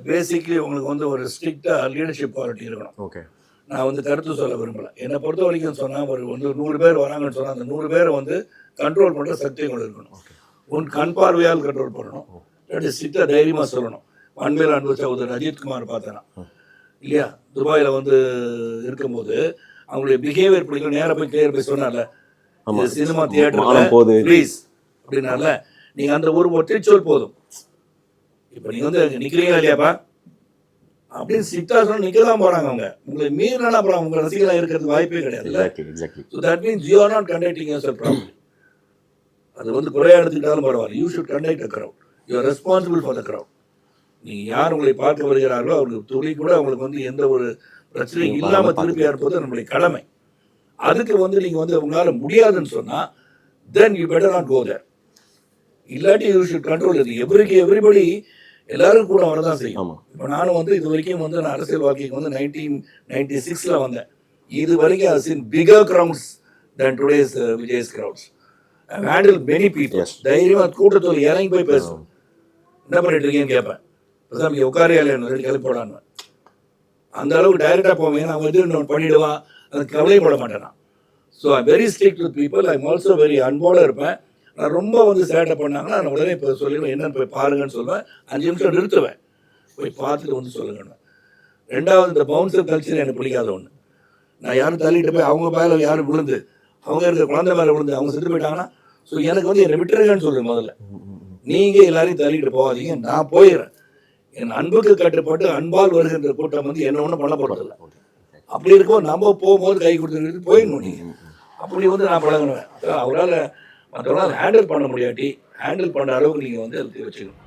Basically உங்களுக்கு வந்து ஒரு ஸ்ட்ரிக்டாக லீடர்ஷிப் குவாலிட்டி இருக்கணும். ஓகே. நான் வந்து கருத்து சொல்ல விரும்பலை. என்னை பொறுத்த வரைக்கும் சொன்னால் ஒரு வந்து 100 பேர் வராங்கன்னு சொன்னால் அந்த 100 பேரை வந்து கண்ட்ரோல் பண்ணுற சக்தி உங்களுக்கு இருக்கணும். உன் கண் பார்வையால் கண்ட்ரோல் பண்ணணும். இல்லாட்டி ஸ்ட்ரிக்டாக தைரியமாக சொல்லணும். அன்பில் அன்பு சகோதரர் அஜித்குமார் பார்த்தேன்னா இல்லையா, துபாயில் வந்து இருக்கும்போது அவங்களுடைய பிஹேவியர் பிடிக்கும், நேராக போய் கிளியர் போய் சொன்னால சினிமா தியேட்டர் ப்ளீஸ் அப்படின்னால நீங்கள் அந்த ஒரு ஒற்றை சொல் போதும். இப்போ நீங்கள் வந்து நிற்கிறீங்களா இல்லையாப்பா அப்படின்னு சிட்டா சொன்னால் நிற்க தான் போகிறாங்க. அவங்க உங்களை மீறினா அப்புறம் அவங்க ரசிகலாக இருக்கிறது வாய்ப்பே கிடையாது. So that means you are not conducting your problem. அது வந்து குறையாக எடுத்துக்கிட்டாலும் பரவாயில்ல. You should conduct a crowd. You are responsible for the crowd. நீங்கள் யார் உங்களை பார்க்க வருகிறார்களோ அவங்களுக்கு துளி கூட அவங்களுக்கு வந்து எந்த ஒரு பிரச்சனையும் இல்லாமல் திருப்பி இருப்பது நம்மளுடைய கடமை. அதுக்கு வந்து நீங்கள் வந்து உங்களால் முடியாதுன்னு சொன்னால் then you better not go there. இல்லாட்டி யூ ஷுட் கண்ட்ரோல் இது. எவ்ரிபடி எல்லாரும் கூட வரதான் செய்யும். இப்போ நானும் வந்து இது வரைக்கும் வந்து நான் அரசியல் வாழ்க்கைக்கு வந்து 1996 வந்தேன். இது வரைக்கும் அது scene figure crowds then today's Vijay's crowds. I handle many people. தைரியமாக கூட்டத்தோடு இறங்கி போய் பேசுவேன். என்ன பண்ணிட்டு இருக்கீங்கன்னு கேட்பேன். பேசாம இங்கே உட்காரியாலே ரெண்டு கிளம்பி போடான்னு. அந்த அளவுக்கு டைரெக்டாக போவேன். நான் வந்து ஒன்று பண்ணிவிடுவான், அது கவலைப்பட மாட்டேன் நான். So I very strict with people. I also very அன்போடு இருப்பேன். நான் ரொம்ப வந்து சேட்டை பண்ணாங்கன்னா நான் உடனே இப்போ சொல்லிடுவேன், என்னென்னு போய் பாருங்கன்னு சொல்லுவேன். 5 நிமிஷம் நிறுத்துவேன், போய் பார்த்துட்டு வந்து சொல்லுங்கன்னு. ரெண்டாவது, இந்த பவுன்சர் கல்ச்சர் எனக்கு பிடிக்காத ஒன்று. நான் யாரும் தள்ளிட்டு போய் அவங்க மேலே யாரும் விழுந்து, அவங்க இருக்கிற குழந்தை மேலே விழுந்து அவங்க செத்து போயிட்டாங்கன்னா, ஸோ எனக்கு வந்து என்னை விட்டுருங்கன்னு சொல்லுவேன். முதல்ல நீங்கள் எல்லாரையும் தள்ளிட்டு போகாதீங்க, நான் போயிடுறேன். என் அன்புக்கு கட்டுப்பட்டு அன்பால் வருகின்ற கூட்டம் வந்து என்ன ஒன்றும் பண்ண போகிறதில்ல. அப்படி இருக்கும் நம்ம போகும்போது கை கொடுத்துட்டு போயிடணும். நீங்கள் அப்படி வந்து நான் பழகினேன். அவரால் மற்றவங்களால் ஹேண்டில் பண்ண முடியாட்டி ஹேண்டில் பண்ணுற அளவுக்கு நீங்கள் வந்து அதுக்கு வச்சுக்கணும்.